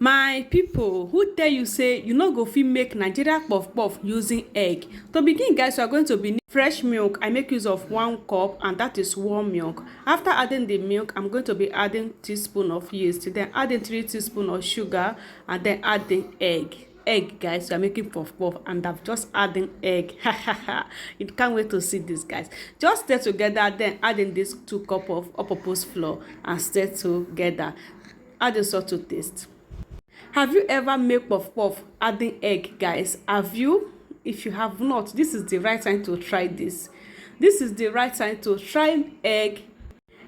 My people, who tell you say you no go fit make Nigeria puff puff using egg? To begin, guys, we are going to be fresh milk. I make use of 1 cup, and that is warm milk. After adding the milk, I'm going to be adding teaspoon of yeast, then adding 3 teaspoon of sugar, and then adding egg. Guys, we are making puff puff, and I'm just adding egg. You can't wait to see this, guys. Just stir together, then adding this 2 cup of all-purpose flour and stir together. Add the salt to taste. Have you ever made puff puff adding egg, guys? Have you? If you have not, this is the right time to try this. This is the right time to try egg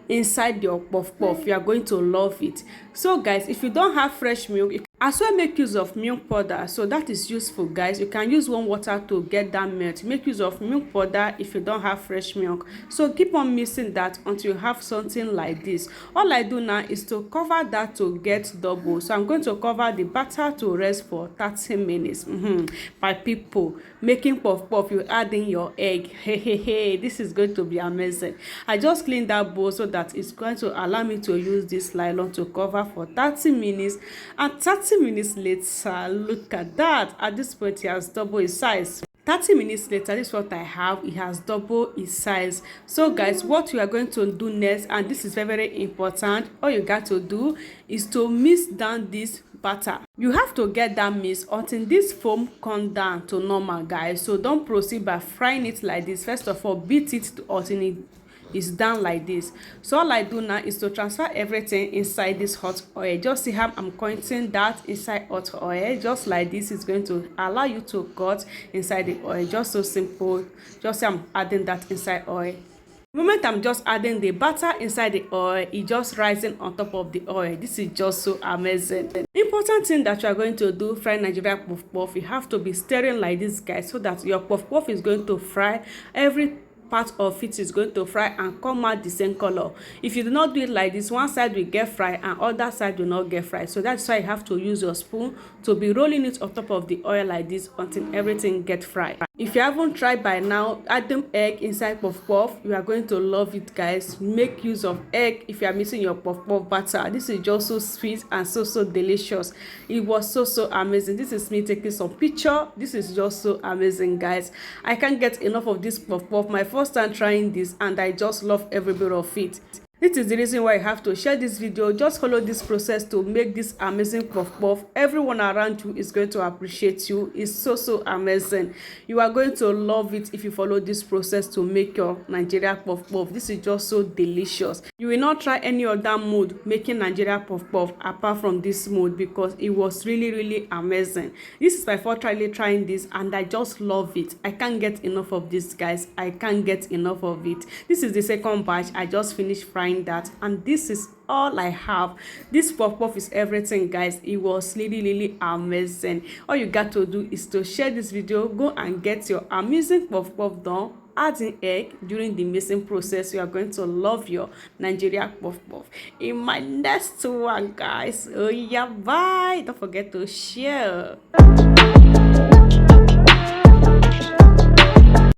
inside your puff puff. You are going to love it. So guys, if you don't have fresh milk, you can as well make use of milk powder. So that is useful, guys. You can use warm water to get that melt. Make use of milk powder if you don't have fresh milk. So keep on mixing that until you have something like this. All I do now is to cover that to get double. So I'm going to cover the batter to rest for 30 minutes. My people, making puff puff, you add in your egg. Hey, this is going to be amazing. I just cleaned that bowl so that it's going to allow me to use this nylon to cover for 30 minutes. And 30 minutes later, look at that. At this point, it has double its size. 30 minutes later, this is what I have. It has double its size. So guys, what we are going to do next, and this is very, very important, all you got to do is to mix down this batter. You have to get that mix until this foam come down to normal, guys. So don't proceed by frying it like this. First of all, beat it until it is down like this. So all I do now is to transfer everything inside this hot oil. Just see how I'm coating that inside hot oil. Just like this is going to allow you to cut inside the oil. Just so simple. Just see I'm adding that inside oil. The moment I'm just adding the butter inside the oil, it just rising on top of the oil. This is just so amazing. The important thing that you are going to do fry Nigeria puff puff, you have to be stirring like this, guys, so that your puff puff is going to fry. Every part of it is going to fry and come out the same color. If you do not do it like this, one side will get fried and other side will not get fried. So that's why you have to use your spoon to be rolling it on top of the oil like this until everything get fried. If you haven't tried by now adding egg inside puff puff, you are going to love it, guys. Make use of egg if you are missing your puff puff batter. This is just so sweet and so delicious. It was so amazing. This is me taking some picture. This is just so amazing, guys. I can't get enough of this puff puff. My first time trying this, and I just love every bit of it. This is the reason why I have to share this video. Just follow this process to make this amazing puff puff. Everyone around you is going to appreciate you. It's so amazing. You are going to love it if you follow this process to make your Nigeria puff puff. This is just so delicious. You will not try any other mode making Nigeria puff puff apart from this mode, because it was really amazing. This is my first trying this, and I just love it. I can't get enough of this, guys. I can't get enough of it. This is the second batch. I just finished frying that, and this is all I have. This puff puff is everything, guys. It was really amazing. All you got to do is to share this video, go and get your amazing puff puff done, adding egg during the mixing process. You are going to love your Nigeria puff puff in my next one, guys. Oh yeah, bye. Don't forget to share.